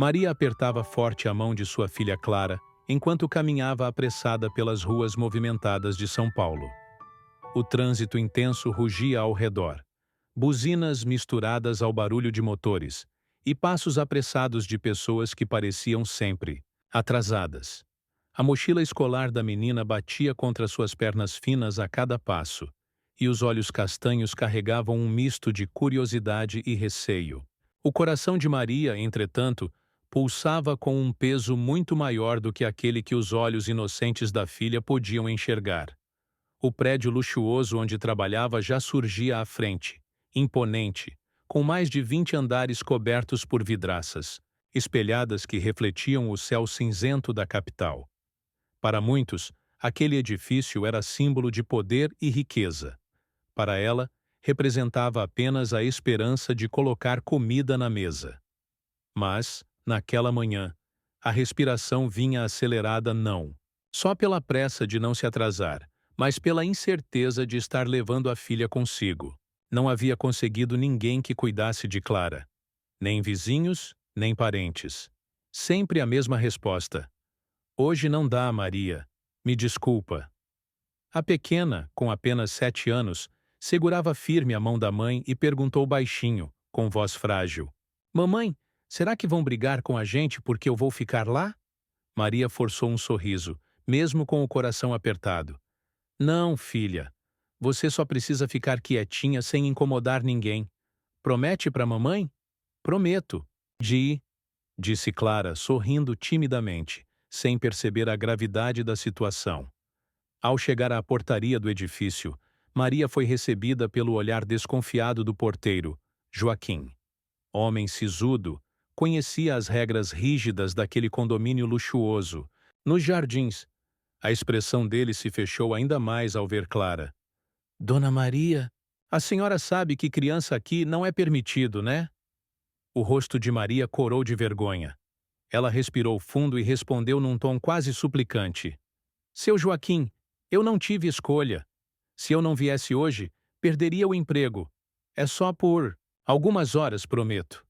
Maria apertava forte a mão de sua filha Clara, enquanto caminhava apressada pelas ruas movimentadas de São Paulo. O trânsito intenso rugia ao redor. Buzinas misturadas ao barulho de motores, e passos apressados de pessoas que pareciam sempre atrasadas. A mochila escolar da menina batia contra suas pernas finas a cada passo, e os olhos castanhos carregavam um misto de curiosidade e receio. O coração de Maria, entretanto, pulsava com um peso muito maior do que aquele que os olhos inocentes da filha podiam enxergar. O prédio luxuoso onde trabalhava já surgia à frente, imponente, com mais de 20 andares cobertos por vidraças, espelhadas que refletiam o céu cinzento da capital. Para muitos, aquele edifício era símbolo de poder e riqueza. Para ela, representava apenas a esperança de colocar comida na mesa. Mas, naquela manhã, a respiração vinha acelerada não só pela pressa de não se atrasar, mas pela incerteza de estar levando a filha consigo. Não havia conseguido ninguém que cuidasse de Clara. Nem vizinhos, nem parentes. Sempre a mesma resposta. Hoje não dá, Maria. Me desculpa. A pequena, com apenas 7 anos, segurava firme a mão da mãe e perguntou baixinho, com voz frágil. Mamãe, será que vão brigar com a gente porque eu vou ficar lá? Maria forçou um sorriso, mesmo com o coração apertado. Não, filha. Você só precisa ficar quietinha sem incomodar ninguém. Promete para mamãe? Prometo. Disse Clara, sorrindo timidamente, sem perceber a gravidade da situação. Ao chegar à portaria do edifício, Maria foi recebida pelo olhar desconfiado do porteiro, Joaquim. Homem sisudo, conhecia as regras rígidas daquele condomínio luxuoso. Nos jardins, a expressão dele se fechou ainda mais ao ver Clara. Dona Maria, a senhora sabe que criança aqui não é permitido, né? O rosto de Maria corou de vergonha. Ela respirou fundo e respondeu num tom quase suplicante. Seu Joaquim, eu não tive escolha. Se eu não viesse hoje, perderia o emprego. É só por algumas horas, prometo.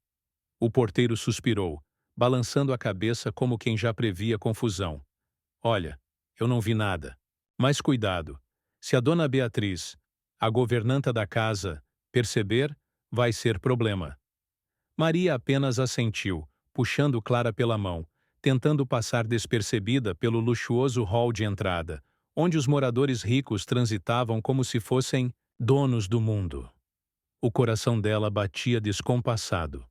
O porteiro suspirou, balançando a cabeça como quem já previa confusão. Olha, eu não vi nada. Mas cuidado. Se a dona Beatriz, a governanta da casa, perceber, vai ser problema. Maria apenas assentiu, puxando Clara pela mão, tentando passar despercebida pelo luxuoso hall de entrada, onde os moradores ricos transitavam como se fossem donos do mundo. O coração dela batia descompassado.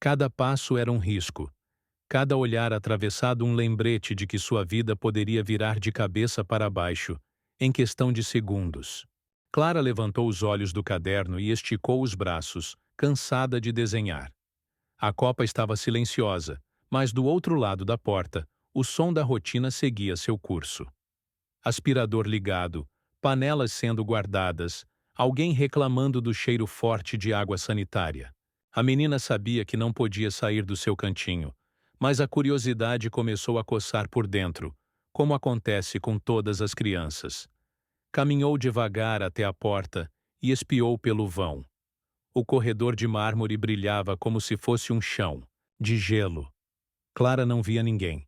Cada passo era um risco, cada olhar atravessado um lembrete de que sua vida poderia virar de cabeça para baixo, em questão de segundos. Clara levantou os olhos do caderno e esticou os braços, cansada de desenhar. A copa estava silenciosa, mas do outro lado da porta, o som da rotina seguia seu curso. Aspirador ligado, panelas sendo guardadas, alguém reclamando do cheiro forte de água sanitária. A menina sabia que não podia sair do seu cantinho, mas a curiosidade começou a coçar por dentro, como acontece com todas as crianças. Caminhou devagar até a porta e espiou pelo vão. O corredor de mármore brilhava como se fosse um chão, de gelo. Clara não via ninguém.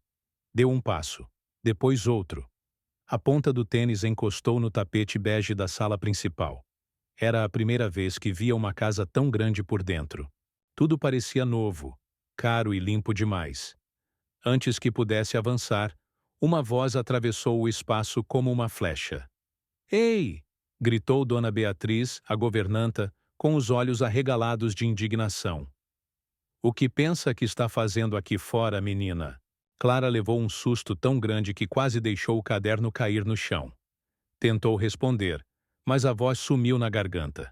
Deu um passo, depois outro. A ponta do tênis encostou no tapete bege da sala principal. Era a primeira vez que via uma casa tão grande por dentro. Tudo parecia novo, caro e limpo demais. Antes que pudesse avançar, uma voz atravessou o espaço como uma flecha. Ei! Gritou Dona Beatriz, a governanta, com os olhos arregalados de indignação. O que pensa que está fazendo aqui fora, menina? Clara levou um susto tão grande que quase deixou o caderno cair no chão. Tentou responder, mas a voz sumiu na garganta.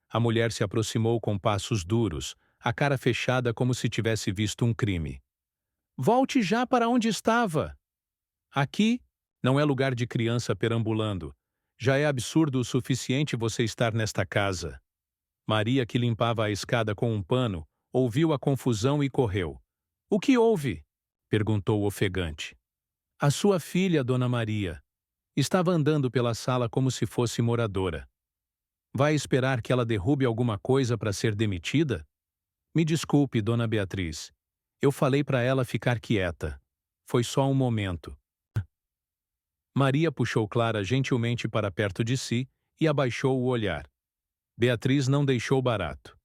A mulher se aproximou com passos duros, a cara fechada como se tivesse visto um crime. Volte já para onde estava! Aqui não é lugar de criança perambulando. Já é absurdo o suficiente você estar nesta casa. Maria, que limpava a escada com um pano, ouviu a confusão e correu. O que houve? Perguntou ofegante. A sua filha, Dona Maria. Estava andando pela sala como se fosse moradora. Vai esperar que ela derrube alguma coisa para ser demitida? Me desculpe, Dona Beatriz. Eu falei para ela ficar quieta. Foi só um momento. Maria puxou Clara gentilmente para perto de si e abaixou o olhar. Beatriz não deixou barato.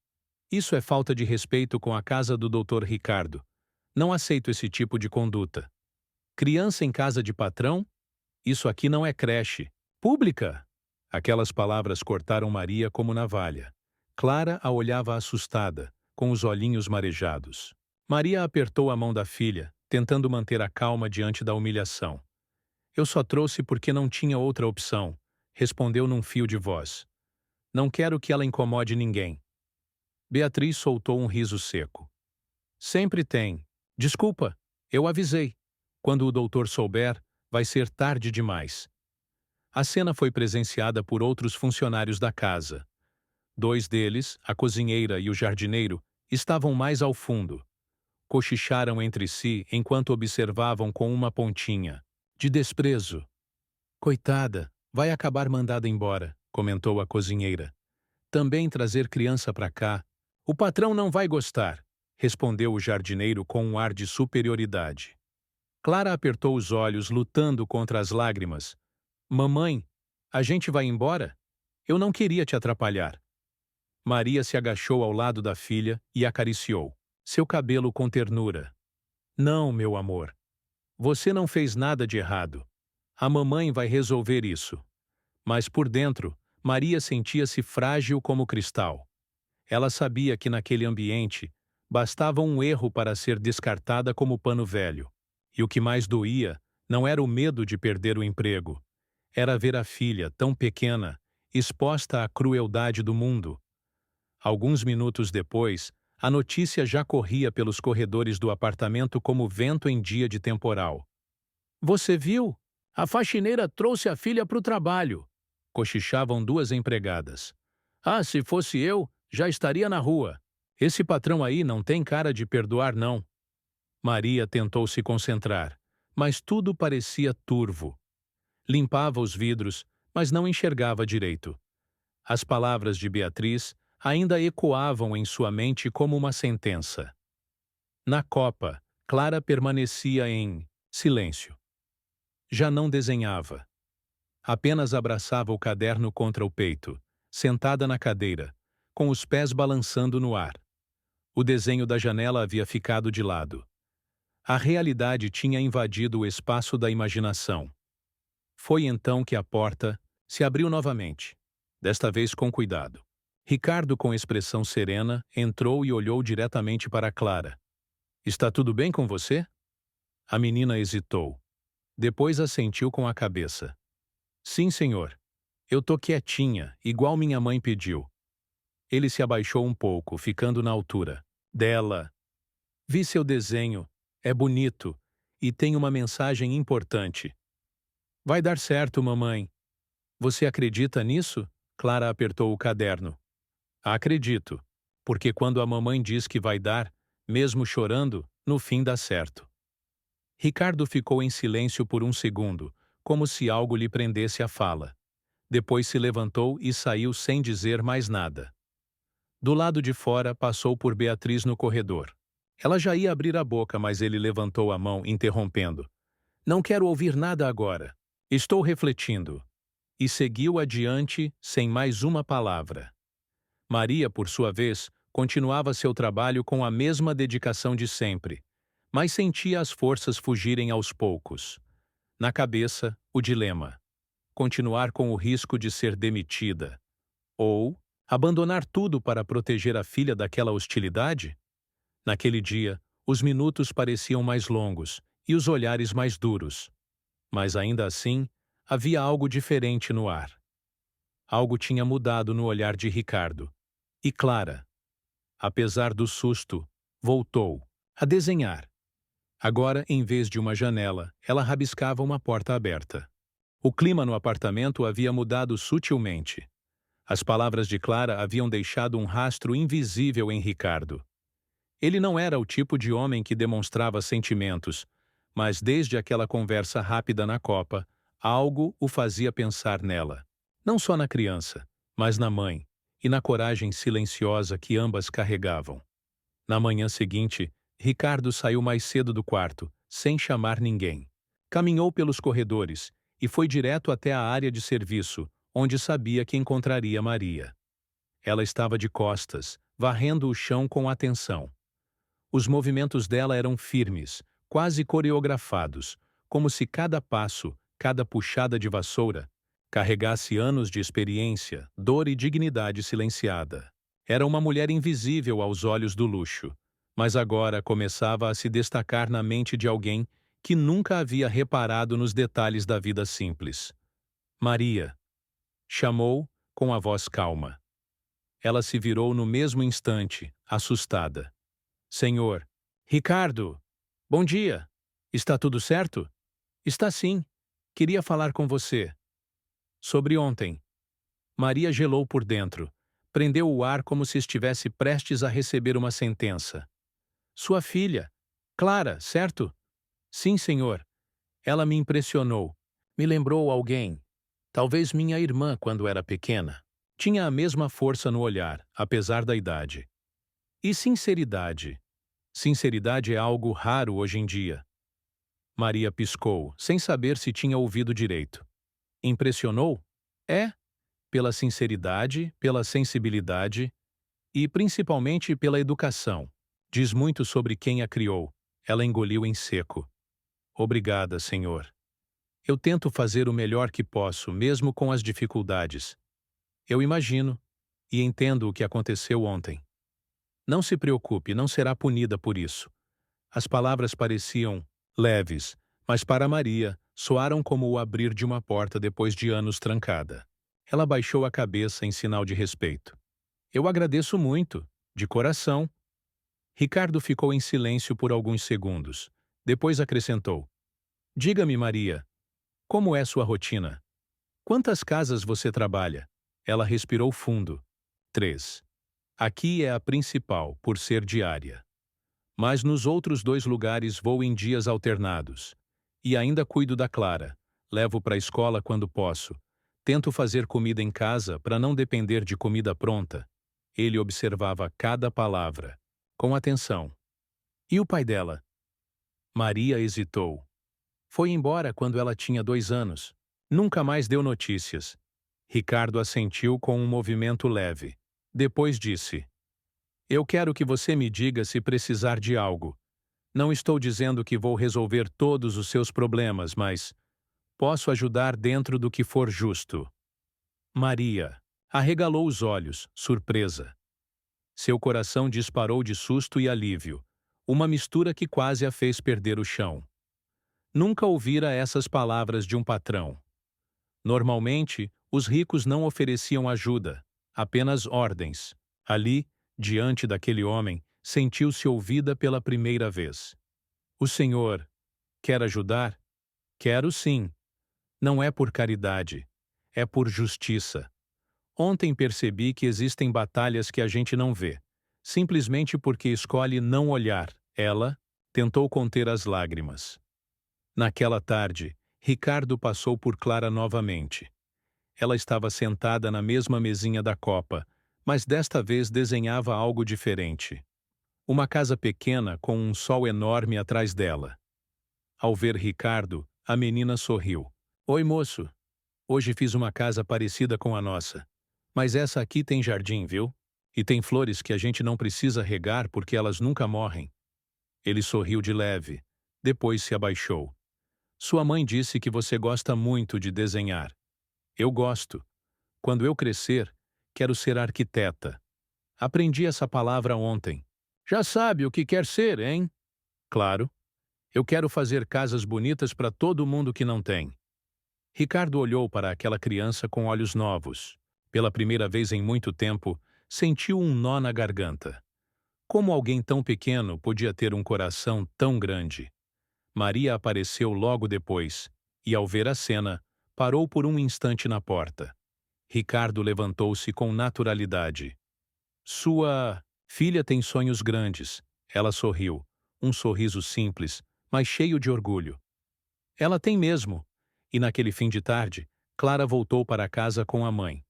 Isso é falta de respeito com a casa do Dr. Ricardo. Não aceito esse tipo de conduta. Criança em casa de patrão? Isso aqui não é creche. Pública! Aquelas palavras cortaram Maria como navalha. Clara a olhava assustada, com os olhinhos marejados. Maria apertou a mão da filha, tentando manter a calma diante da humilhação. Eu só trouxe porque não tinha outra opção, respondeu num fio de voz. Não quero que ela incomode ninguém. Beatriz soltou um riso seco. Sempre tem. Desculpa, eu avisei. Quando o doutor souber, vai ser tarde demais. A cena foi presenciada por outros funcionários da casa. 2 deles, a cozinheira e o jardineiro, estavam mais ao fundo. Cochicharam entre si enquanto observavam com uma pontinha de desprezo. Coitada, vai acabar mandada embora, comentou a cozinheira. Também trazer criança para cá. O patrão não vai gostar, respondeu o jardineiro com um ar de superioridade. Clara apertou os olhos, lutando contra as lágrimas. Mamãe, a gente vai embora? Eu não queria te atrapalhar. Maria se agachou ao lado da filha e acariciou seu cabelo com ternura. Não, meu amor. Você não fez nada de errado. A mamãe vai resolver isso. Mas por dentro, Maria sentia-se frágil como cristal. Ela sabia que naquele ambiente bastava um erro para ser descartada como pano velho. E o que mais doía não era o medo de perder o emprego. Era ver a filha, tão pequena, exposta à crueldade do mundo. Alguns minutos depois, a notícia já corria pelos corredores do apartamento como vento em dia de temporal. Você viu? A faxineira trouxe a filha para o trabalho. Cochichavam 2 empregadas. Ah, se fosse eu, já estaria na rua. Esse patrão aí não tem cara de perdoar, não. Maria tentou se concentrar, mas tudo parecia turvo. Limpava os vidros, mas não enxergava direito. As palavras de Beatriz ainda ecoavam em sua mente como uma sentença. Na copa, Clara permanecia em silêncio. Já não desenhava. Apenas abraçava o caderno contra o peito, sentada na cadeira, com os pés balançando no ar. O desenho da janela havia ficado de lado. A realidade tinha invadido o espaço da imaginação. Foi então que a porta se abriu novamente, desta vez com cuidado. Ricardo, com expressão serena, entrou e olhou diretamente para Clara. Está tudo bem com você? A menina hesitou. Depois assentiu com a cabeça. Sim, senhor. Eu tô quietinha, igual minha mãe pediu. Ele se abaixou um pouco, ficando na altura dela. Vi seu desenho. É bonito. E tem uma mensagem importante. Vai dar certo, mamãe. Você acredita nisso? Clara apertou o caderno. Acredito. Porque quando a mamãe diz que vai dar, mesmo chorando, no fim dá certo. Ricardo ficou em silêncio por um segundo, como se algo lhe prendesse a fala. Depois se levantou e saiu sem dizer mais nada. Do lado de fora, passou por Beatriz no corredor. Ela já ia abrir a boca, mas ele levantou a mão, interrompendo. Não quero ouvir nada agora. Estou refletindo. E seguiu adiante, sem mais uma palavra. Maria, por sua vez, continuava seu trabalho com a mesma dedicação de sempre, mas sentia as forças fugirem aos poucos. Na cabeça, o dilema. Continuar com o risco de ser demitida. Ou abandonar tudo para proteger a filha daquela hostilidade? Naquele dia, os minutos pareciam mais longos e os olhares mais duros. Mas ainda assim, havia algo diferente no ar. Algo tinha mudado no olhar de Ricardo. E Clara, apesar do susto, voltou a desenhar. Agora, em vez de uma janela, ela rabiscava uma porta aberta. O clima no apartamento havia mudado sutilmente. As palavras de Clara haviam deixado um rastro invisível em Ricardo. Ele não era o tipo de homem que demonstrava sentimentos, mas desde aquela conversa rápida na copa, algo o fazia pensar nela. Não só na criança, mas na mãe, e na coragem silenciosa que ambas carregavam. Na manhã seguinte, Ricardo saiu mais cedo do quarto, sem chamar ninguém. Caminhou pelos corredores e foi direto até a área de serviço, onde sabia que encontraria Maria. Ela estava de costas, varrendo o chão com atenção. Os movimentos dela eram firmes, quase coreografados, como se cada passo, cada puxada de vassoura, carregasse anos de experiência, dor e dignidade silenciada. Era uma mulher invisível aos olhos do luxo, mas agora começava a se destacar na mente de alguém que nunca havia reparado nos detalhes da vida simples. Maria. Chamou, com a voz calma. Ela se virou no mesmo instante, assustada. Senhor. Ricardo. Bom dia. Está tudo certo? Está sim. Queria falar com você. Sobre ontem. Maria gelou por dentro. Prendeu o ar como se estivesse prestes a receber uma sentença. Sua filha. Clara, certo? Sim, senhor. Ela me impressionou. Me lembrou alguém. Talvez minha irmã quando era pequena. Tinha a mesma força no olhar, apesar da idade. E sinceridade. Sinceridade é algo raro hoje em dia. Maria piscou, sem saber se tinha ouvido direito. Impressionou? É. Pela sinceridade, pela sensibilidade e, principalmente, pela educação. Diz muito sobre quem a criou. Ela engoliu em seco. Obrigada, Senhor. Eu tento fazer o melhor que posso, mesmo com as dificuldades. Eu imagino e entendo o que aconteceu ontem. Não se preocupe, não será punida por isso. As palavras pareciam leves, mas para Maria soaram como o abrir de uma porta depois de anos trancada. Ela baixou a cabeça em sinal de respeito. Eu agradeço muito, de coração. Ricardo ficou em silêncio por alguns segundos. Depois acrescentou. Diga-me, Maria, como é sua rotina? Quantas casas você trabalha? Ela respirou fundo. 3. Aqui é a principal, por ser diária. Mas nos outros 2 lugares vou em dias alternados. E ainda cuido da Clara. Levo para a escola quando posso. Tento fazer comida em casa para não depender de comida pronta. Ele observava cada palavra, com atenção. E o pai dela? Maria hesitou. Foi embora quando ela tinha 2 anos. Nunca mais deu notícias. Ricardo assentiu com um movimento leve. Depois disse. Eu quero que você me diga se precisar de algo. Não estou dizendo que vou resolver todos os seus problemas, mas posso ajudar dentro do que for justo. Maria arregalou os olhos, surpresa. Seu coração disparou de susto e alívio, uma mistura que quase a fez perder o chão. Nunca ouvira essas palavras de um patrão. Normalmente, os ricos não ofereciam ajuda, apenas ordens. Ali, diante daquele homem, sentiu-se ouvida pela primeira vez. O senhor quer ajudar? Quero sim. Não é por caridade, é por justiça. Ontem percebi que existem batalhas que a gente não vê, simplesmente porque escolhe não olhar. Ela tentou conter as lágrimas. Naquela tarde, Ricardo passou por Clara novamente. Ela estava sentada na mesma mesinha da copa, mas desta vez desenhava algo diferente. Uma casa pequena com um sol enorme atrás dela. Ao ver Ricardo, a menina sorriu. Oi, moço. Hoje fiz uma casa parecida com a nossa. Mas essa aqui tem jardim, viu? E tem flores que a gente não precisa regar porque elas nunca morrem. Ele sorriu de leve. Depois se abaixou. Sua mãe disse que você gosta muito de desenhar. Eu gosto. Quando eu crescer, quero ser arquiteta. Aprendi essa palavra ontem. Já sabe o que quer ser, hein? Claro. Eu quero fazer casas bonitas para todo mundo que não tem. Ricardo olhou para aquela criança com olhos novos. Pela primeira vez em muito tempo, sentiu um nó na garganta. Como alguém tão pequeno podia ter um coração tão grande? Maria apareceu logo depois, e ao ver a cena, parou por um instante na porta. Ricardo levantou-se com naturalidade. Sua filha tem sonhos grandes. Ela sorriu, um sorriso simples, mas cheio de orgulho. Ela tem mesmo. E naquele fim de tarde, Clara voltou para casa com a mãe.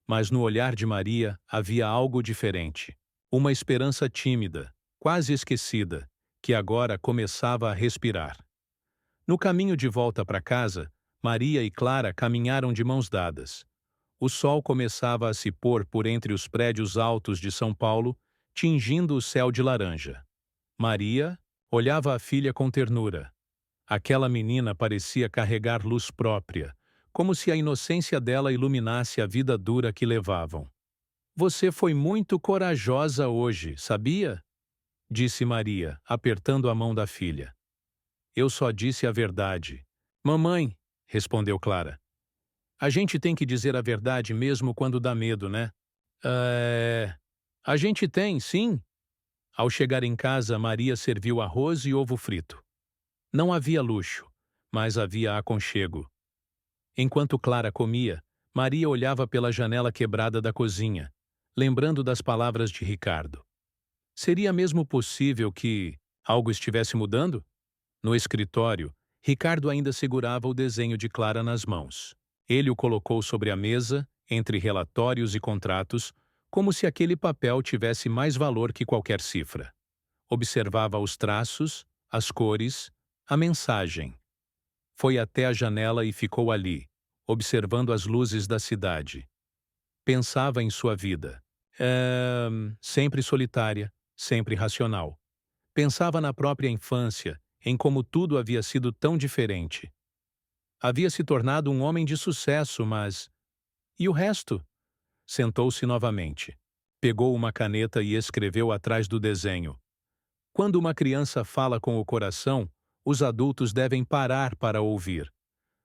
Mas no olhar de Maria havia algo diferente. Uma esperança tímida, quase esquecida, que agora começava a respirar. No caminho de volta para casa, Maria e Clara caminharam de mãos dadas. O sol começava a se pôr por entre os prédios altos de São Paulo, tingindo o céu de laranja. Maria olhava a filha com ternura. Aquela menina parecia carregar luz própria, como se a inocência dela iluminasse a vida dura que levavam. "Você foi muito corajosa hoje, sabia?" disse Maria, apertando a mão da filha. "Eu só disse a verdade." "Mamãe", respondeu Clara, "a gente tem que dizer a verdade mesmo quando dá medo, né?" A gente tem, sim." Ao chegar em casa, Maria serviu arroz e ovo frito. Não havia luxo, mas havia aconchego. Enquanto Clara comia, Maria olhava pela janela quebrada da cozinha, lembrando das palavras de Ricardo. Seria mesmo possível que algo estivesse mudando? No escritório, Ricardo ainda segurava o desenho de Clara nas mãos. Ele o colocou sobre a mesa, entre relatórios e contratos, como se aquele papel tivesse mais valor que qualquer cifra. Observava os traços, as cores, a mensagem. Foi até a janela e ficou ali, observando as luzes da cidade. Pensava em sua vida. Sempre solitária, sempre racional. Pensava na própria infância, em como tudo havia sido tão diferente. Havia se tornado um homem de sucesso, mas... E o resto? Sentou-se novamente. Pegou uma caneta e escreveu atrás do desenho: "Quando uma criança fala com o coração, os adultos devem parar para ouvir."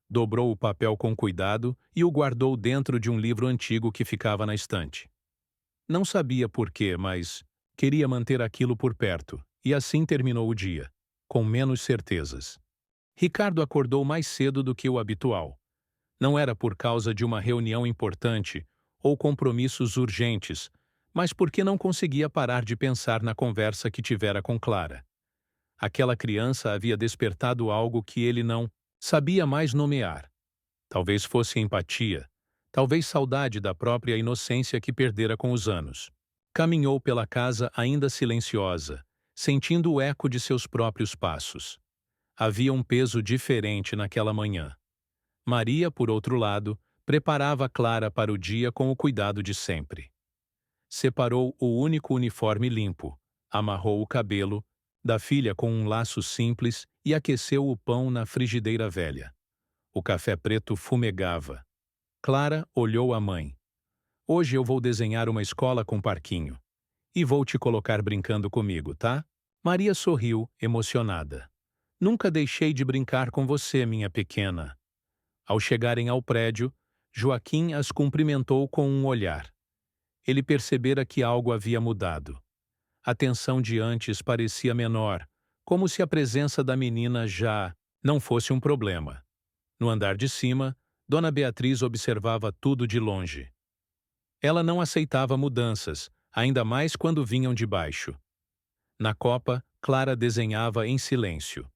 Dobrou o papel com cuidado e o guardou dentro de um livro antigo que ficava na estante. Não sabia por quê, mas queria manter aquilo por perto, e assim terminou o dia, com menos certezas. Ricardo acordou mais cedo do que o habitual. Não era por causa de uma reunião importante ou compromissos urgentes, mas porque não conseguia parar de pensar na conversa que tivera com Clara. Aquela criança havia despertado algo que ele não sabia mais nomear. Talvez fosse empatia, talvez saudade da própria inocência que perdera com os anos. Caminhou pela casa ainda silenciosa, sentindo o eco de seus próprios passos. Havia um peso diferente naquela manhã. Maria, por outro lado, preparava Clara para o dia com o cuidado de sempre. Separou o único uniforme limpo, amarrou o cabelo da filha com um laço simples e aqueceu o pão na frigideira velha. O café preto fumegava. Clara olhou a mãe. "Hoje eu vou desenhar uma escola com parquinho. E vou te colocar brincando comigo, tá?" Maria sorriu, emocionada. "Nunca deixei de brincar com você, minha pequena." Ao chegarem ao prédio, Joaquim as cumprimentou com um olhar. Ele percebera que algo havia mudado. A tensão de antes parecia menor, como se a presença da menina já não fosse um problema. No andar de cima, Dona Beatriz observava tudo de longe. Ela não aceitava mudanças, ainda mais quando vinham de baixo. Na copa, Clara desenhava em silêncio.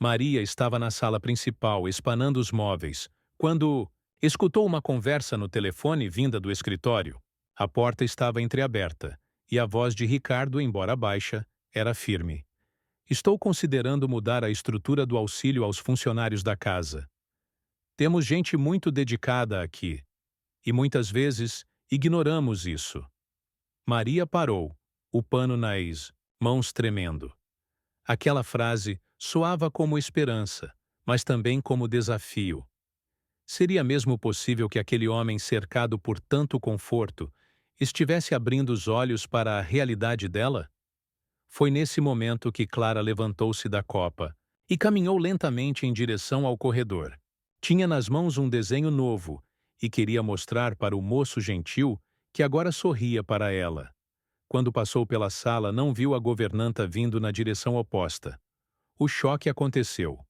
Maria estava na sala principal, espanando os móveis, quando escutou uma conversa no telefone vinda do escritório. A porta estava entreaberta, e a voz de Ricardo, embora baixa, era firme. "Estou considerando mudar a estrutura do auxílio aos funcionários da casa. Temos gente muito dedicada aqui, e muitas vezes ignoramos isso." Maria parou, o pano nas mãos tremendo. Aquela frase soava como esperança, mas também como desafio. Seria mesmo possível que aquele homem cercado por tanto conforto estivesse abrindo os olhos para a realidade dela? Foi nesse momento que Clara levantou-se da copa e caminhou lentamente em direção ao corredor. Tinha nas mãos um desenho novo e queria mostrar para o moço gentil que agora sorria para ela. Quando passou pela sala, não viu a governanta vindo na direção oposta. O choque aconteceu.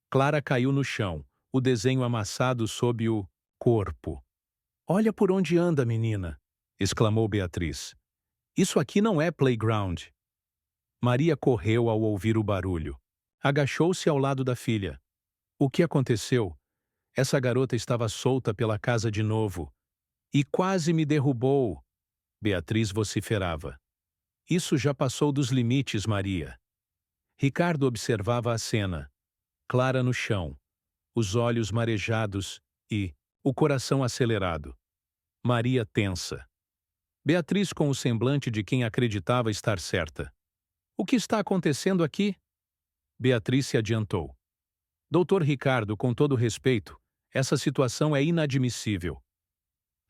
Clara caiu no chão, o desenho amassado sob o corpo. "Olha por onde anda, menina!" exclamou Beatriz. "Isso aqui não é playground." Maria correu ao ouvir o barulho. Agachou-se ao lado da filha. "O que aconteceu? Essa garota estava solta pela casa de novo. E quase me derrubou." Beatriz vociferava. "Isso já passou dos limites, Maria." Ricardo observava a cena, Clara no chão, os olhos marejados e o coração acelerado. Maria tensa. Beatriz com o semblante de quem acreditava estar certa. O que está acontecendo aqui? Beatriz se adiantou. Doutor Ricardo, com todo respeito, essa situação é inadmissível.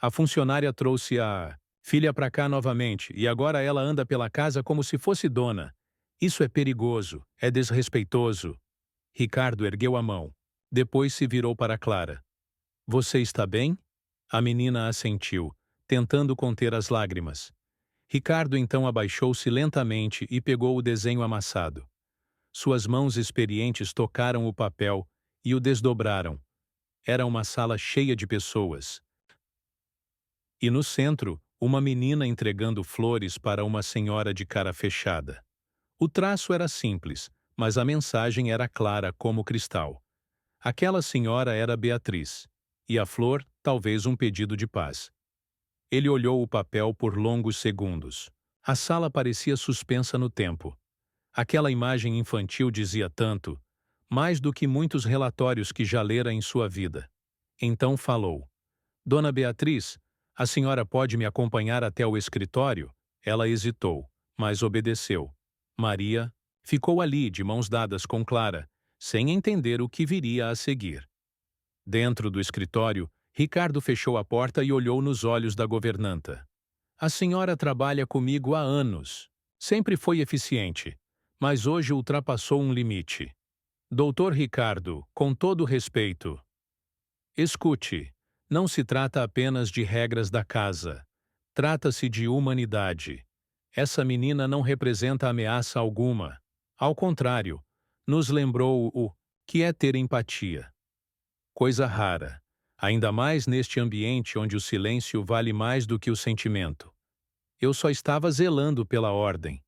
A funcionária trouxe a filha para cá novamente e agora ela anda pela casa como se fosse dona. Isso é perigoso, é desrespeitoso. Ricardo ergueu a mão. Depois se virou para Clara. Você está bem? A menina assentiu, tentando conter as lágrimas. Ricardo então abaixou-se lentamente e pegou o desenho amassado. Suas mãos experientes tocaram o papel e o desdobraram. Era uma sala cheia de pessoas. E no centro, uma menina entregando flores para uma senhora de cara fechada. O traço era simples, mas a mensagem era clara como cristal. Aquela senhora era Beatriz, e a flor, talvez um pedido de paz. Ele olhou o papel por longos segundos. A sala parecia suspensa no tempo. Aquela imagem infantil dizia tanto, mais do que muitos relatórios que já lera em sua vida. Então falou. Dona Beatriz, a senhora pode me acompanhar até o escritório? Ela hesitou, mas obedeceu. Maria ficou ali, de mãos dadas com Clara, sem entender o que viria a seguir. Dentro do escritório, Ricardo fechou a porta e olhou nos olhos da governanta. A senhora trabalha comigo há anos. Sempre foi eficiente, mas hoje ultrapassou um limite. Doutor Ricardo, com todo respeito. Escute, não se trata apenas de regras da casa. Trata-se de humanidade. Essa menina não representa ameaça alguma. Ao contrário, nos lembrou o que é ter empatia. Coisa rara, ainda mais neste ambiente onde o silêncio vale mais do que o sentimento. Eu só estava zelando pela ordem.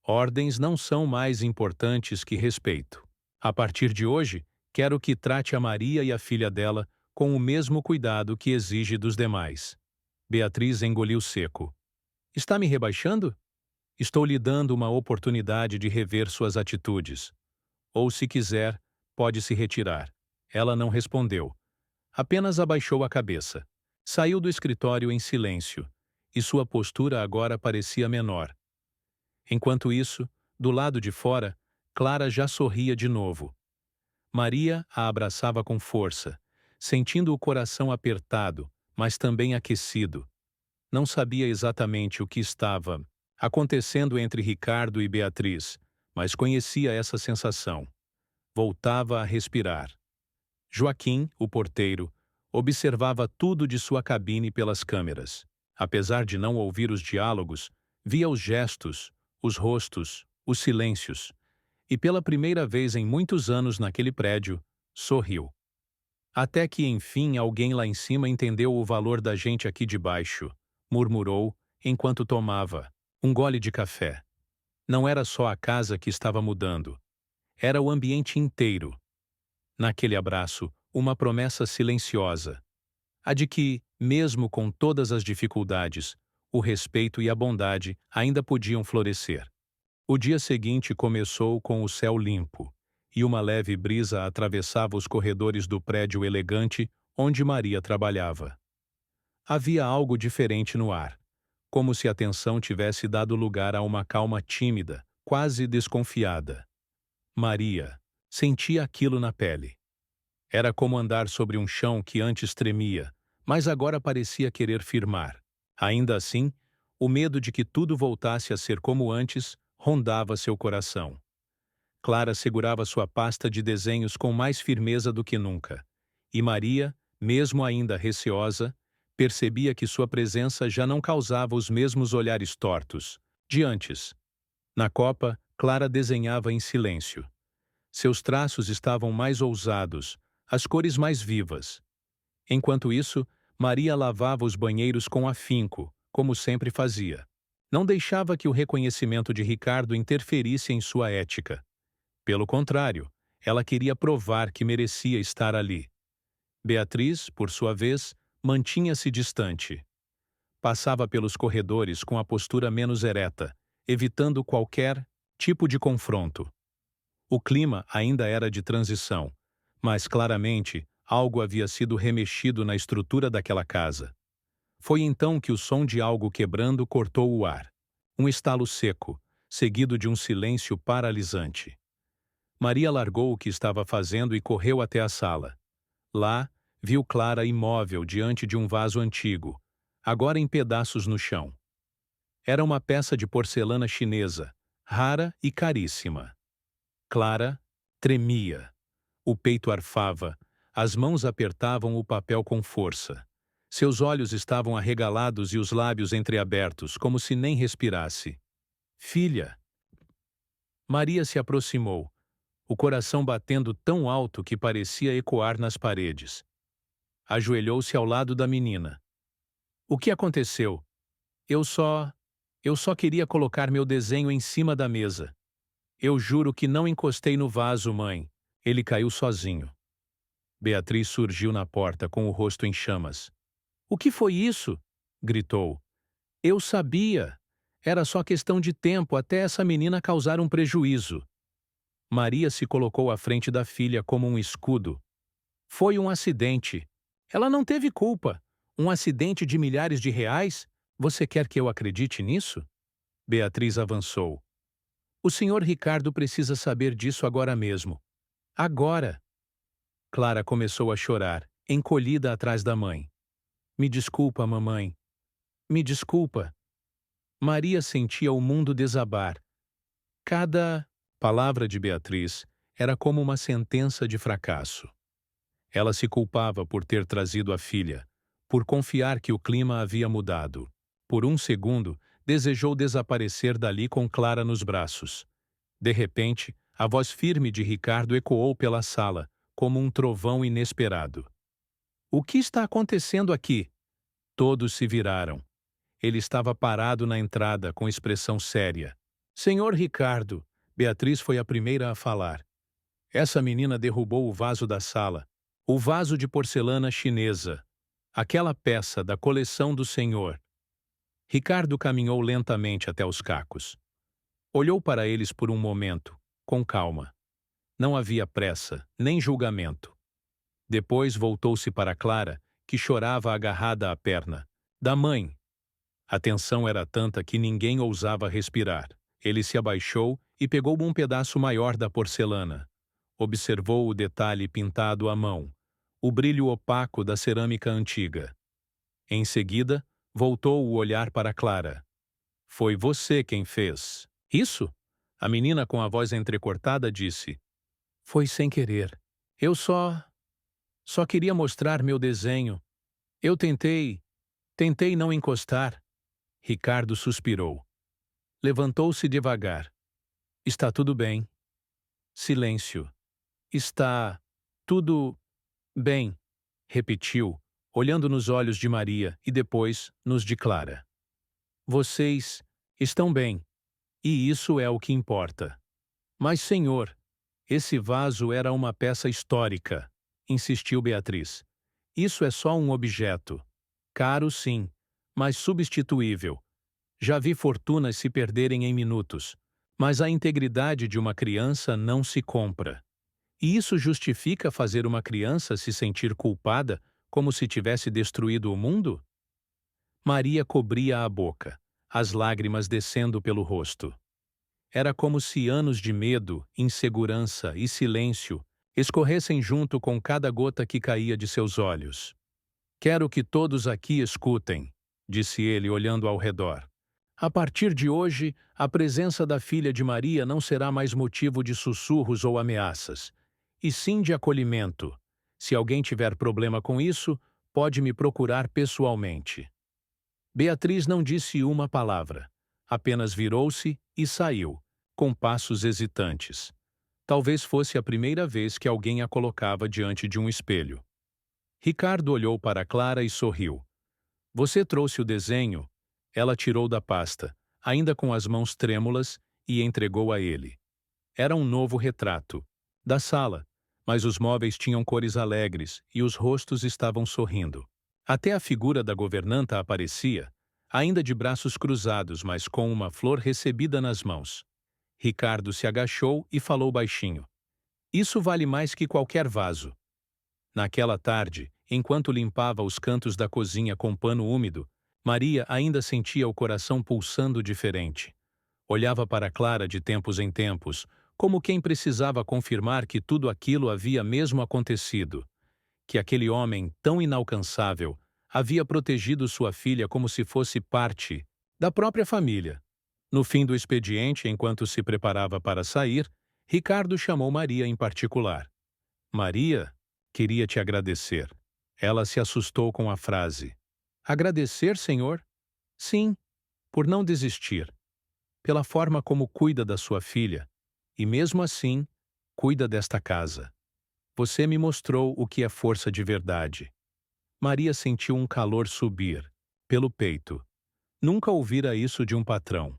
Ordens não são mais importantes que respeito. A partir de hoje, quero que trate a Maria e a filha dela com o mesmo cuidado que exige dos demais. Beatriz engoliu seco. Está me rebaixando? Estou lhe dando uma oportunidade de rever suas atitudes. Ou, se quiser, pode se retirar. Ela não respondeu. Apenas abaixou a cabeça. Saiu do escritório em silêncio, e sua postura agora parecia menor. Enquanto isso, do lado de fora, Clara já sorria de novo. Maria a abraçava com força, sentindo o coração apertado, mas também aquecido. Não sabia exatamente o que estava acontecendo entre Ricardo e Beatriz, mas conhecia essa sensação. Voltava a respirar. Joaquim, o porteiro, observava tudo de sua cabine pelas câmeras. Apesar de não ouvir os diálogos, via os gestos, os rostos, os silêncios. E pela primeira vez em muitos anos naquele prédio, sorriu. Até que, enfim, alguém lá em cima entendeu o valor da gente aqui de baixo, murmurou, enquanto tomava um gole de café. Não era só a casa que estava mudando. Era o ambiente inteiro. Naquele abraço, uma promessa silenciosa. A de que, mesmo com todas as dificuldades, o respeito e a bondade ainda podiam florescer. O dia seguinte começou com o céu limpo, e uma leve brisa atravessava os corredores do prédio elegante onde Maria trabalhava. Havia algo diferente no ar, como se a tensão tivesse dado lugar a uma calma tímida, quase desconfiada. Maria sentia aquilo na pele. Era como andar sobre um chão que antes tremia, mas agora parecia querer firmar. Ainda assim, o medo de que tudo voltasse a ser como antes rondava seu coração. Clara segurava sua pasta de desenhos com mais firmeza do que nunca. E Maria, mesmo ainda receosa, percebia que sua presença já não causava os mesmos olhares tortos de antes. Na copa, Clara desenhava em silêncio. Seus traços estavam mais ousados, as cores mais vivas. Enquanto isso, Maria lavava os banheiros com afinco, como sempre fazia. Não deixava que o reconhecimento de Ricardo interferisse em sua ética. Pelo contrário, ela queria provar que merecia estar ali. Beatriz, por sua vez, mantinha-se distante. Passava pelos corredores com a postura menos ereta, evitando qualquer tipo de confronto. O clima ainda era de transição, mas claramente algo havia sido remexido na estrutura daquela casa. Foi então que o som de algo quebrando cortou o ar. Um estalo seco, seguido de um silêncio paralisante. Maria largou o que estava fazendo e correu até a sala. Lá, viu Clara imóvel diante de um vaso antigo, agora em pedaços no chão. Era uma peça de porcelana chinesa, rara e caríssima. Clara tremia. O peito arfava, as mãos apertavam o papel com força. Seus olhos estavam arregalados e os lábios entreabertos, como se nem respirasse. Filha! Maria se aproximou, o coração batendo tão alto que parecia ecoar nas paredes. Ajoelhou-se ao lado da menina. O que aconteceu? Eu só queria colocar meu desenho em cima da mesa. Eu juro que não encostei no vaso, mãe. Ele caiu sozinho. Beatriz surgiu na porta com o rosto em chamas. O que foi isso? Gritou. Eu sabia. Era só questão de tempo até essa menina causar um prejuízo. Maria se colocou à frente da filha como um escudo. Foi um acidente. Ela não teve culpa. Um acidente de milhares de reais? Você quer que eu acredite nisso? Beatriz avançou. O senhor Ricardo precisa saber disso agora mesmo. Agora! Clara começou a chorar, encolhida atrás da mãe. Me desculpa, mamãe. Me desculpa. Maria sentia o mundo desabar. Cada palavra de Beatriz era como uma sentença de fracasso. Ela se culpava por ter trazido a filha, por confiar que o clima havia mudado. Por um segundo, desejou desaparecer dali com Clara nos braços. De repente, a voz firme de Ricardo ecoou pela sala, como um trovão inesperado. O que está acontecendo aqui? Todos se viraram. Ele estava parado na entrada, com expressão séria. Senhor Ricardo, Beatriz foi a primeira a falar. Essa menina derrubou o vaso da sala, o vaso de porcelana chinesa, aquela peça da coleção do senhor. Ricardo caminhou lentamente até os cacos. Olhou para eles por um momento, com calma. Não havia pressa, nem julgamento. Depois voltou-se para Clara, que chorava agarrada à perna. Da mãe. A tensão era tanta que ninguém ousava respirar. Ele se abaixou e pegou um pedaço maior da porcelana. Observou o detalhe pintado à mão, o brilho opaco da cerâmica antiga. Em seguida, voltou o olhar para Clara. Foi você quem fez. Isso? A menina com a voz entrecortada disse. Foi sem querer. Eu só queria mostrar meu desenho. Eu tentei não encostar. Ricardo suspirou. Levantou-se devagar. Está tudo bem. Silêncio. Está tudo bem, repetiu, olhando nos olhos de Maria e depois nos de Clara. Vocês estão bem, e isso é o que importa. Mas, senhor, esse vaso era uma peça histórica, insistiu Beatriz. Isso é só um objeto. Caro, sim, mas substituível. Já vi fortunas se perderem em minutos, mas a integridade de uma criança não se compra. E isso justifica fazer uma criança se sentir culpada como se tivesse destruído o mundo? Maria cobria a boca, as lágrimas descendo pelo rosto. Era como se anos de medo, insegurança e silêncio escorressem junto com cada gota que caía de seus olhos. Quero que todos aqui escutem, disse ele olhando ao redor. A partir de hoje, a presença da filha de Maria não será mais motivo de sussurros ou ameaças, e sim de acolhimento. Se alguém tiver problema com isso, pode me procurar pessoalmente. Beatriz não disse uma palavra, apenas virou-se e saiu, com passos hesitantes. Talvez fosse a primeira vez que alguém a colocava diante de um espelho. Ricardo olhou para Clara e sorriu. Você trouxe o desenho? Ela tirou da pasta, ainda com as mãos trêmulas, e entregou a ele. Era um novo retrato, da sala, mas os móveis tinham cores alegres e os rostos estavam sorrindo. Até a figura da governanta aparecia, ainda de braços cruzados, mas com uma flor recebida nas mãos. Ricardo se agachou e falou baixinho. Isso vale mais que qualquer vaso. Naquela tarde, enquanto limpava os cantos da cozinha com pano úmido, Maria ainda sentia o coração pulsando diferente. Olhava para Clara de tempos em tempos, como quem precisava confirmar que tudo aquilo havia mesmo acontecido, que aquele homem tão inalcançável havia protegido sua filha como se fosse parte da própria família. No fim do expediente, enquanto se preparava para sair, Ricardo chamou Maria em particular. Maria, queria te agradecer. Ela se assustou com a frase. Agradecer, senhor? Sim, por não desistir. Pela forma como cuida da sua filha. E mesmo assim, cuida desta casa. Você me mostrou o que é força de verdade. Maria sentiu um calor subir, pelo peito. Nunca ouvira isso de um patrão.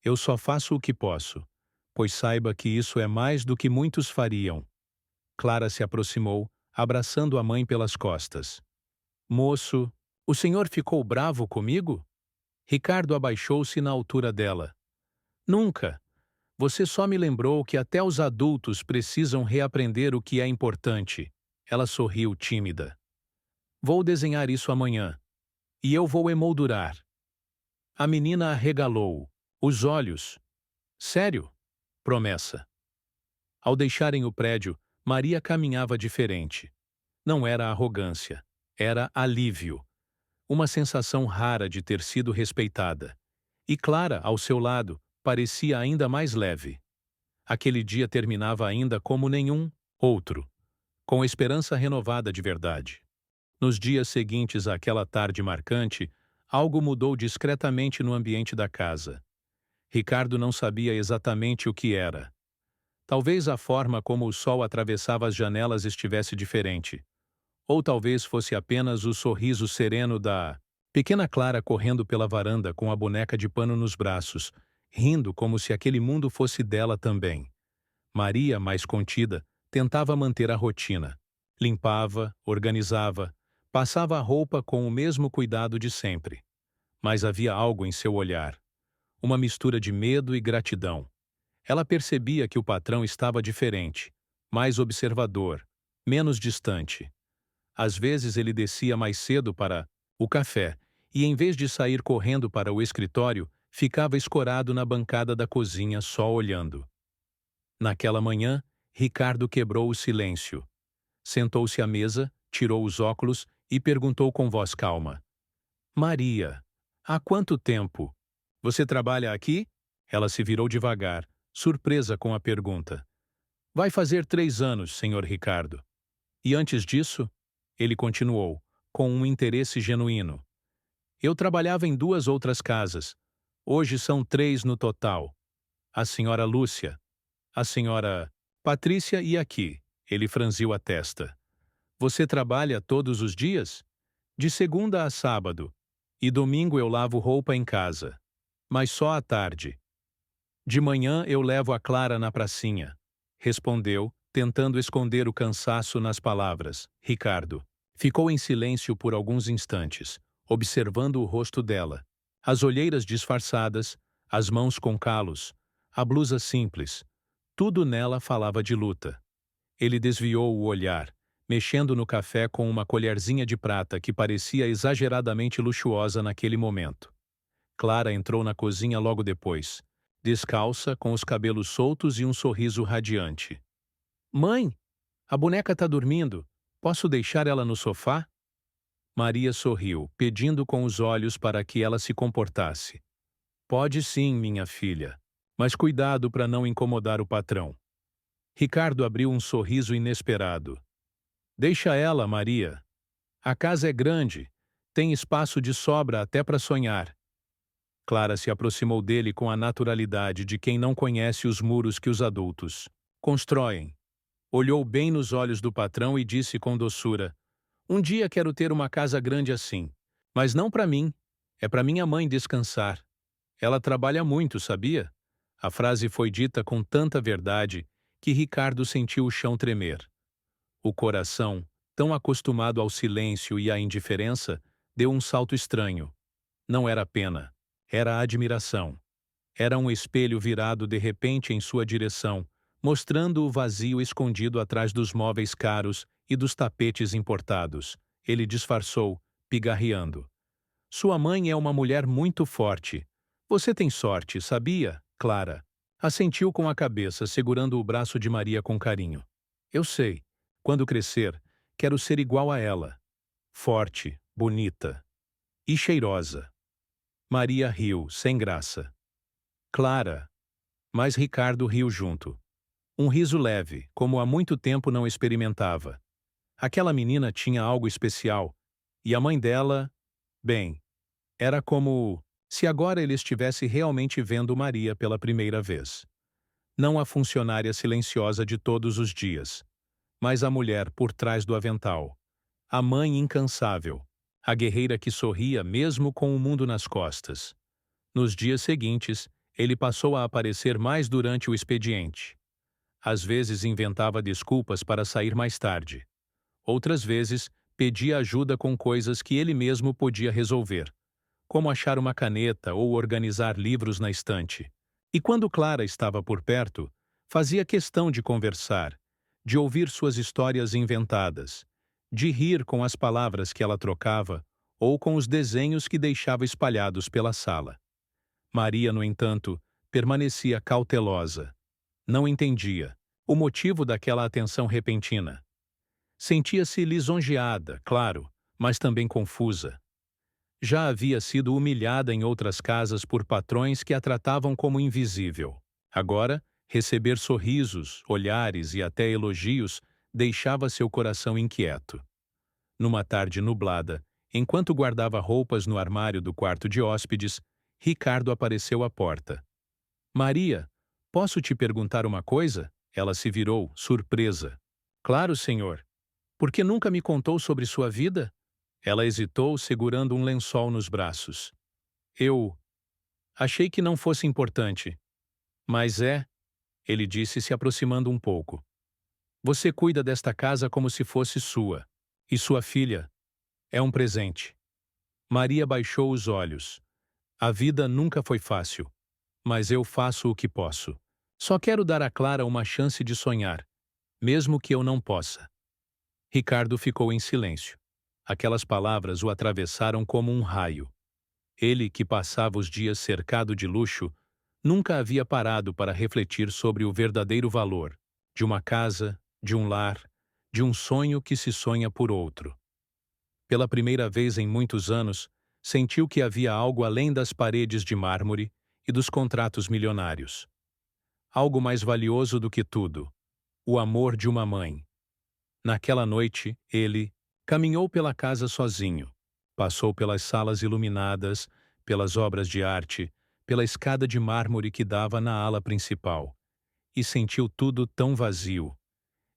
Eu só faço o que posso, pois saiba que isso é mais do que muitos fariam. Clara se aproximou, abraçando a mãe pelas costas. Moço, o senhor ficou bravo comigo? Ricardo abaixou-se na altura dela. Nunca. Você só me lembrou que até os adultos precisam reaprender o que é importante. Ela sorriu tímida. Vou desenhar isso amanhã. E eu vou emoldurar. A menina arregalou os olhos. Sério? Promessa. Ao deixarem o prédio, Maria caminhava diferente. Não era arrogância, era alívio. Uma sensação rara de ter sido respeitada. E Clara, ao seu lado, parecia ainda mais leve. Aquele dia terminava ainda como nenhum outro, com esperança renovada de verdade. Nos dias seguintes àquela tarde marcante, algo mudou discretamente no ambiente da casa. Ricardo não sabia exatamente o que era. Talvez a forma como o sol atravessava as janelas estivesse diferente. Ou talvez fosse apenas o sorriso sereno da pequena Clara correndo pela varanda com a boneca de pano nos braços, rindo como se aquele mundo fosse dela também. Maria, mais contida, tentava manter a rotina. Limpava, organizava, passava a roupa com o mesmo cuidado de sempre. Mas havia algo em seu olhar. Uma mistura de medo e gratidão. Ela percebia que o patrão estava diferente, mais observador, menos distante. Às vezes ele descia mais cedo para o café e, em vez de sair correndo para o escritório, ficava escorado na bancada da cozinha só olhando. Naquela manhã, Ricardo quebrou o silêncio. Sentou-se à mesa, tirou os óculos e perguntou com voz calma. Maria, há quanto tempo? Você trabalha aqui? Ela se virou devagar, surpresa com a pergunta. Vai fazer 3 anos, senhor Ricardo. E antes disso? Ele continuou, com um interesse genuíno. Eu trabalhava em 2 outras casas. Hoje são 3 no total. A senhora Lúcia, a senhora Patrícia e aqui. Ele franziu a testa. Você trabalha todos os dias? De segunda a sábado. E domingo eu lavo roupa em casa. Mas só à tarde. De manhã eu levo a Clara na pracinha. Respondeu, tentando esconder o cansaço nas palavras. Ricardo. Ficou em silêncio por alguns instantes, observando o rosto dela. As olheiras disfarçadas, as mãos com calos, a blusa simples. Tudo nela falava de luta. Ele desviou o olhar, mexendo no café com uma colherzinha de prata que parecia exageradamente luxuosa naquele momento. Clara entrou na cozinha logo depois, descalça, com os cabelos soltos e um sorriso radiante. Mãe, a boneca está dormindo. Posso deixar ela no sofá? Maria sorriu, pedindo com os olhos para que ela se comportasse. Pode sim, minha filha, mas cuidado para não incomodar o patrão. Ricardo abriu um sorriso inesperado. Deixa ela, Maria. A casa é grande, tem espaço de sobra até para sonhar. Clara se aproximou dele com a naturalidade de quem não conhece os muros que os adultos constroem. Olhou bem nos olhos do patrão e disse com doçura: Um dia quero ter uma casa grande assim. Mas não para mim. É para minha mãe descansar. Ela trabalha muito, sabia? A frase foi dita com tanta verdade que Ricardo sentiu o chão tremer. O coração, tão acostumado ao silêncio e à indiferença, deu um salto estranho. Não era pena. Era admiração. Era um espelho virado de repente em sua direção, mostrando o vazio escondido atrás dos móveis caros e dos tapetes importados. Ele disfarçou, pigarreando. Sua mãe é uma mulher muito forte. Você tem sorte, sabia, Clara? Assentiu com a cabeça, segurando o braço de Maria com carinho. Eu sei. Quando crescer, quero ser igual a ela. Forte, bonita e cheirosa. Maria riu, sem graça. Clara. Mas Ricardo riu junto. Um riso leve, como há muito tempo não experimentava. Aquela menina tinha algo especial. E a mãe dela, bem, era como se agora ele estivesse realmente vendo Maria pela primeira vez. Não a funcionária silenciosa de todos os dias, mas a mulher por trás do avental. A mãe incansável. A guerreira que sorria mesmo com o mundo nas costas. Nos dias seguintes, ele passou a aparecer mais durante o expediente. Às vezes inventava desculpas para sair mais tarde. Outras vezes, pedia ajuda com coisas que ele mesmo podia resolver, como achar uma caneta ou organizar livros na estante. E quando Clara estava por perto, fazia questão de conversar, de ouvir suas histórias inventadas, de rir com as palavras que ela trocava ou com os desenhos que deixava espalhados pela sala. Maria, no entanto, permanecia cautelosa. Não entendia o motivo daquela atenção repentina. Sentia-se lisonjeada, claro, mas também confusa. Já havia sido humilhada em outras casas por patrões que a tratavam como invisível. Agora, receber sorrisos, olhares e até elogios deixava seu coração inquieto. Numa tarde nublada, enquanto guardava roupas no armário do quarto de hóspedes, Ricardo apareceu à porta. Maria, posso te perguntar uma coisa? Ela se virou, surpresa. Claro, senhor. Por que nunca me contou sobre sua vida? Ela hesitou, segurando um lençol nos braços. Eu achei que não fosse importante. Mas é, ele disse, se aproximando um pouco. Você cuida desta casa como se fosse sua. E sua filha é um presente. Maria baixou os olhos. A vida nunca foi fácil. Mas eu faço o que posso. Só quero dar a Clara uma chance de sonhar, mesmo que eu não possa. Ricardo ficou em silêncio. Aquelas palavras o atravessaram como um raio. Ele, que passava os dias cercado de luxo, nunca havia parado para refletir sobre o verdadeiro valor de uma casa, de um lar, de um sonho que se sonha por outro. Pela primeira vez em muitos anos, sentiu que havia algo além das paredes de mármore e dos contratos milionários. Algo mais valioso do que tudo: o amor de uma mãe. Naquela noite, ele caminhou pela casa sozinho. Passou pelas salas iluminadas, pelas obras de arte, pela escada de mármore que dava na ala principal. E sentiu tudo tão vazio.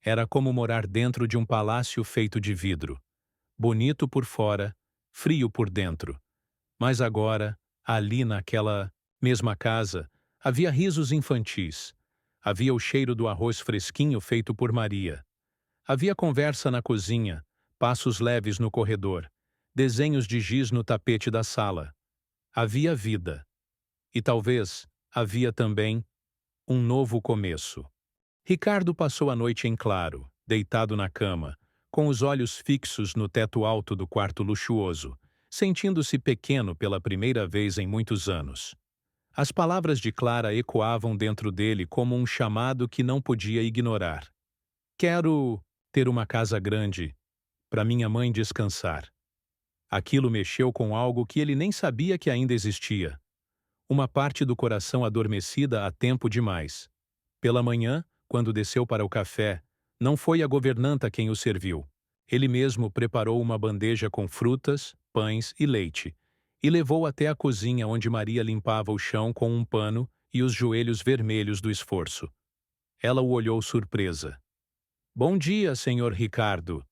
Era como morar dentro de um palácio feito de vidro. Bonito por fora, frio por dentro. Mas agora, ali naquela mesma casa, havia risos infantis. Havia o cheiro do arroz fresquinho feito por Maria. Havia conversa na cozinha, passos leves no corredor, desenhos de giz no tapete da sala. Havia vida. E talvez havia também um novo começo. Ricardo passou a noite em claro, deitado na cama, com os olhos fixos no teto alto do quarto luxuoso, sentindo-se pequeno pela primeira vez em muitos anos. As palavras de Clara ecoavam dentro dele como um chamado que não podia ignorar. Quero ter uma casa grande, para minha mãe descansar. Aquilo mexeu com algo que ele nem sabia que ainda existia. Uma parte do coração adormecida há tempo demais. Pela manhã, quando desceu para o café, não foi a governanta quem o serviu. Ele mesmo preparou uma bandeja com frutas, pães e leite, e levou até a cozinha onde Maria limpava o chão com um pano e os joelhos vermelhos do esforço. Ela o olhou surpresa. Bom dia, senhor Ricardo.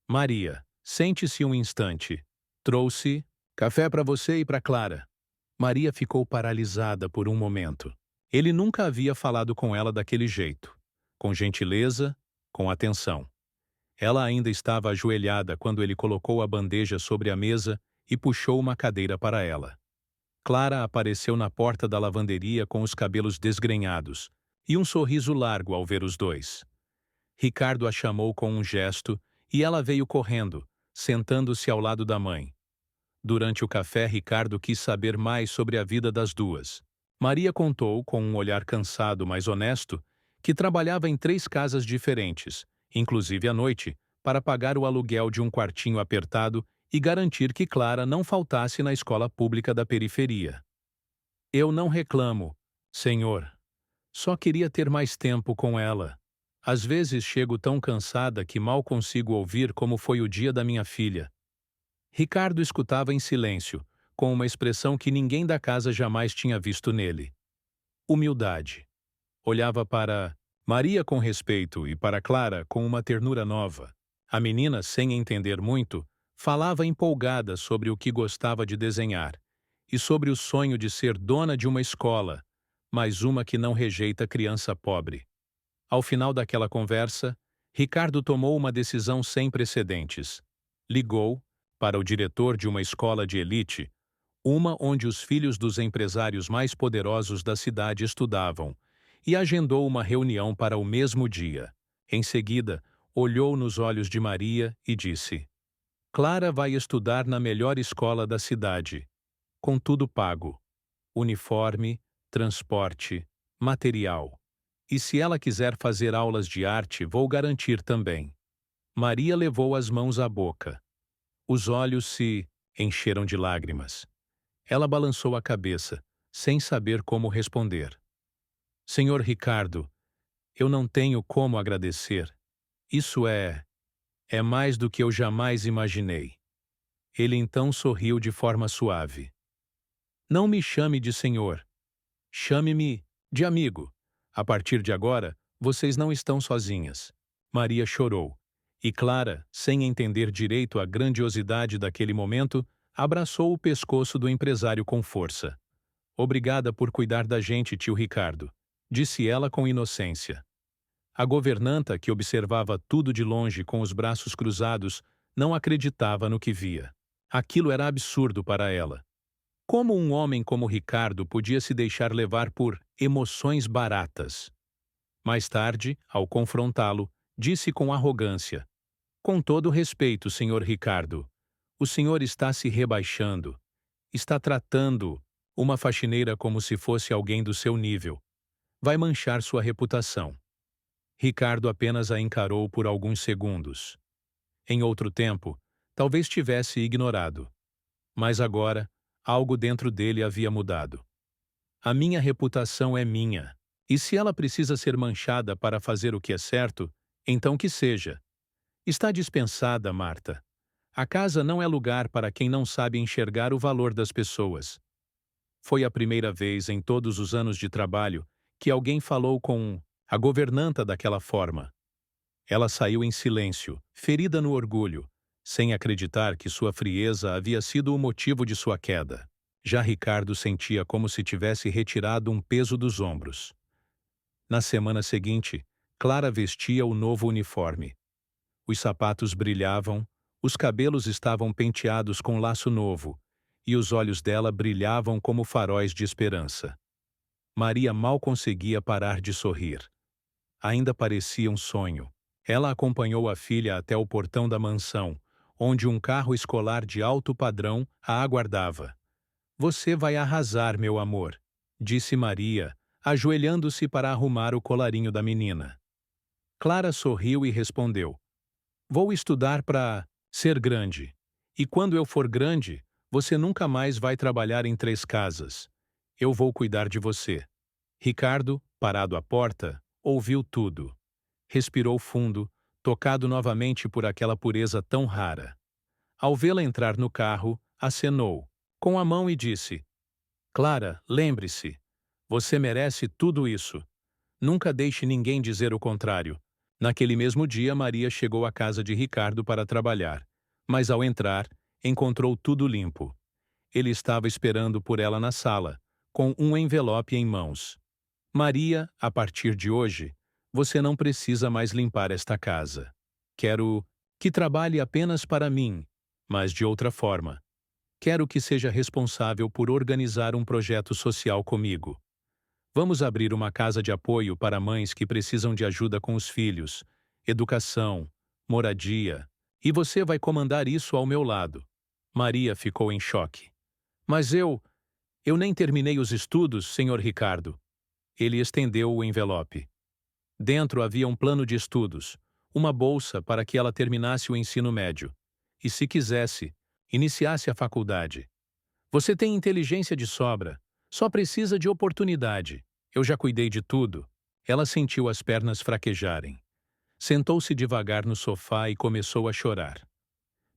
Maria, sente-se um instante. Trouxe café para você e para Clara. Maria ficou paralisada por um momento. Ele nunca havia falado com ela daquele jeito, com gentileza, com atenção. Ela ainda estava ajoelhada quando ele colocou a bandeja sobre a mesa e puxou uma cadeira para ela. Clara apareceu na porta da lavanderia com os cabelos desgrenhados e um sorriso largo ao ver os dois. Ricardo a chamou com um gesto e ela veio correndo, sentando-se ao lado da mãe. Durante o café, Ricardo quis saber mais sobre a vida das duas. Maria contou, com um olhar cansado, mas honesto, que trabalhava em 3 casas diferentes, inclusive à noite, para pagar o aluguel de um quartinho apertado e garantir que Clara não faltasse na escola pública da periferia. Eu não reclamo, senhor. Só queria ter mais tempo com ela. Às vezes chego tão cansada que mal consigo ouvir como foi o dia da minha filha. Ricardo escutava em silêncio, com uma expressão que ninguém da casa jamais tinha visto nele. Humildade. Olhava para Maria com respeito e para Clara com uma ternura nova. A menina, sem entender muito, falava empolgada sobre o que gostava de desenhar e sobre o sonho de ser dona de uma escola, mas uma que não rejeita criança pobre. Ao final daquela conversa, Ricardo tomou uma decisão sem precedentes. Ligou para o diretor de uma escola de elite, uma onde os filhos dos empresários mais poderosos da cidade estudavam, e agendou uma reunião para o mesmo dia. Em seguida, olhou nos olhos de Maria e disse: Clara vai estudar na melhor escola da cidade, com tudo pago: uniforme, transporte, material. E se ela quiser fazer aulas de arte, vou garantir também. Maria levou as mãos à boca. Os olhos se encheram de lágrimas. Ela balançou a cabeça, sem saber como responder. Senhor Ricardo, eu não tenho como agradecer. Isso é mais do que eu jamais imaginei. Ele então sorriu de forma suave. Não me chame de senhor. Chame-me de amigo. A partir de agora, vocês não estão sozinhas. Maria chorou. E Clara, sem entender direito a grandiosidade daquele momento, abraçou o pescoço do empresário com força. Obrigada por cuidar da gente, tio Ricardo, disse ela com inocência. A governanta, que observava tudo de longe com os braços cruzados, não acreditava no que via. Aquilo era absurdo para ela. Como um homem como Ricardo podia se deixar levar por emoções baratas? Mais tarde, ao confrontá-lo, disse com arrogância: Com todo respeito, senhor Ricardo, o senhor está se rebaixando. Está tratando uma faxineira como se fosse alguém do seu nível. Vai manchar sua reputação. Ricardo apenas a encarou por alguns segundos. Em outro tempo, talvez tivesse ignorado. Mas agora, algo dentro dele havia mudado. A minha reputação é minha. E se ela precisa ser manchada para fazer o que é certo, então que seja. Está dispensada, Marta. A casa não é lugar para quem não sabe enxergar o valor das pessoas. Foi a primeira vez em todos os anos de trabalho que alguém falou com a governanta daquela forma. Ela saiu em silêncio, ferida no orgulho, sem acreditar que sua frieza havia sido o motivo de sua queda. Já Ricardo sentia como se tivesse retirado um peso dos ombros. Na semana seguinte, Clara vestia o novo uniforme. Os sapatos brilhavam, os cabelos estavam penteados com laço novo, e os olhos dela brilhavam como faróis de esperança. Maria mal conseguia parar de sorrir. Ainda parecia um sonho. Ela acompanhou a filha até o portão da mansão, onde um carro escolar de alto padrão a aguardava. Você vai arrasar, meu amor, disse Maria, ajoelhando-se para arrumar o colarinho da menina. Clara sorriu e respondeu: Vou estudar para ser grande. E quando eu for grande, você nunca mais vai trabalhar em 3 casas. Eu vou cuidar de você. Ricardo, parado à porta, ouviu tudo. Respirou fundo, tocado novamente por aquela pureza tão rara. Ao vê-la entrar no carro, acenou, com a mão e disse: Clara, lembre-se, você merece tudo isso. Nunca deixe ninguém dizer o contrário. Naquele mesmo dia, Maria chegou à casa de Ricardo para trabalhar, mas ao entrar, encontrou tudo limpo. Ele estava esperando por ela na sala, com um envelope em mãos. Maria, a partir de hoje, você não precisa mais limpar esta casa. Quero que trabalhe apenas para mim, mas de outra forma. Quero que seja responsável por organizar um projeto social comigo. Vamos abrir uma casa de apoio para mães que precisam de ajuda com os filhos, educação, moradia, e você vai comandar isso ao meu lado. Maria ficou em choque. Mas eu nem terminei os estudos, senhor Ricardo. Ele estendeu o envelope. Dentro havia um plano de estudos, uma bolsa para que ela terminasse o ensino médio. E, se quisesse, iniciasse a faculdade. Você tem inteligência de sobra, só precisa de oportunidade. Eu já cuidei de tudo. Ela sentiu as pernas fraquejarem. Sentou-se devagar no sofá e começou a chorar.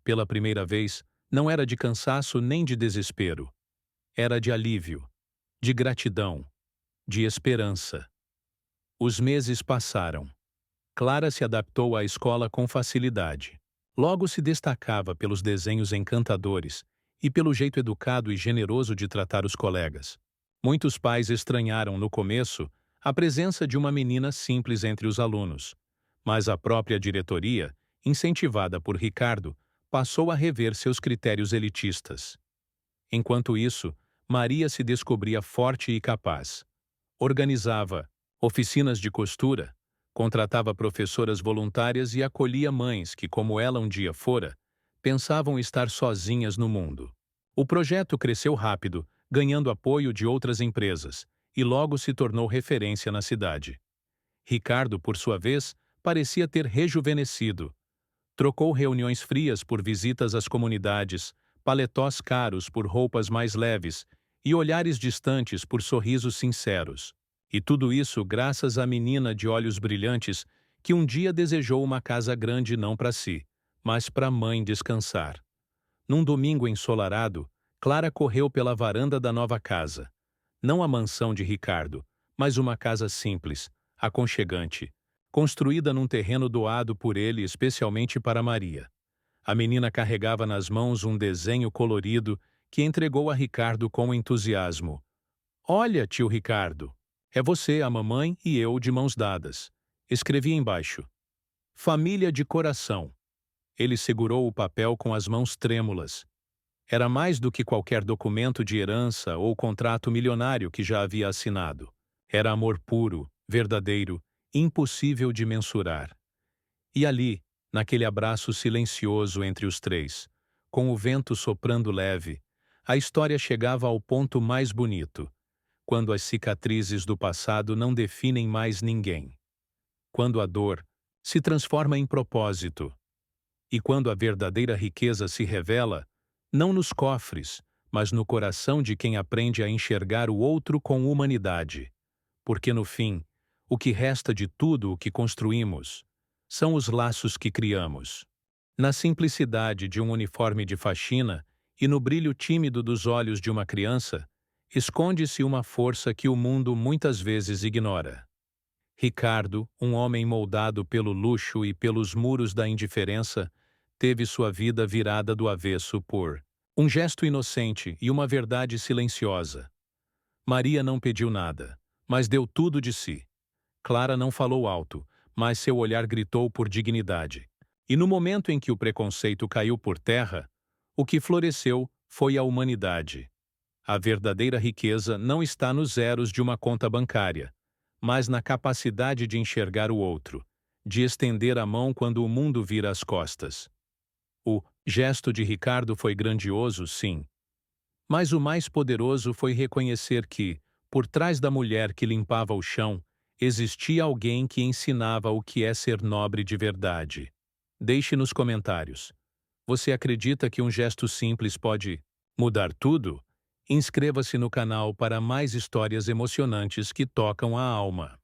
Pela primeira vez, não era de cansaço nem de desespero. Era de alívio, de gratidão, de esperança. Os meses passaram. Clara se adaptou à escola com facilidade. Logo se destacava pelos desenhos encantadores e pelo jeito educado e generoso de tratar os colegas. Muitos pais estranharam, no começo, a presença de uma menina simples entre os alunos, mas a própria diretoria, incentivada por Ricardo, passou a rever seus critérios elitistas. Enquanto isso, Maria se descobria forte e capaz. Organizava oficinas de costura, contratava professoras voluntárias e acolhia mães que, como ela um dia fora, pensavam estar sozinhas no mundo. O projeto cresceu rápido, ganhando apoio de outras empresas, e logo se tornou referência na cidade. Ricardo, por sua vez, parecia ter rejuvenescido. Trocou reuniões frias por visitas às comunidades, paletós caros por roupas mais leves e olhares distantes por sorrisos sinceros. E tudo isso graças à menina de olhos brilhantes que um dia desejou uma casa grande não para si, mas para a mãe descansar. Num domingo ensolarado, Clara correu pela varanda da nova casa. Não a mansão de Ricardo, mas uma casa simples, aconchegante, construída num terreno doado por ele especialmente para Maria. A menina carregava nas mãos um desenho colorido que entregou a Ricardo com entusiasmo. "Olha, tio Ricardo, é você, a mamãe e eu de mãos dadas." Escrevi embaixo. "Família de coração." Ele segurou o papel com as mãos trêmulas. Era mais do que qualquer documento de herança ou contrato milionário que já havia assinado. Era amor puro, verdadeiro, impossível de mensurar. E ali, naquele abraço silencioso entre os três, com o vento soprando leve, a história chegava ao ponto mais bonito, quando as cicatrizes do passado não definem mais ninguém. Quando a dor se transforma em propósito. E quando a verdadeira riqueza se revela, não nos cofres, mas no coração de quem aprende a enxergar o outro com humanidade. Porque no fim, o que resta de tudo o que construímos são os laços que criamos. Na simplicidade de um uniforme de faxina e no brilho tímido dos olhos de uma criança, esconde-se uma força que o mundo muitas vezes ignora. Ricardo, um homem moldado pelo luxo e pelos muros da indiferença, teve sua vida virada do avesso por um gesto inocente e uma verdade silenciosa. Maria não pediu nada, mas deu tudo de si. Clara não falou alto, mas seu olhar gritou por dignidade. E no momento em que o preconceito caiu por terra, o que floresceu foi a humanidade. A verdadeira riqueza não está nos zeros de uma conta bancária, mas na capacidade de enxergar o outro, de estender a mão quando o mundo vira as costas. O gesto de Ricardo foi grandioso, sim. Mas o mais poderoso foi reconhecer que, por trás da mulher que limpava o chão, existia alguém que ensinava o que é ser nobre de verdade. Deixe nos comentários. Você acredita que um gesto simples pode mudar tudo? Inscreva-se no canal para mais histórias emocionantes que tocam a alma.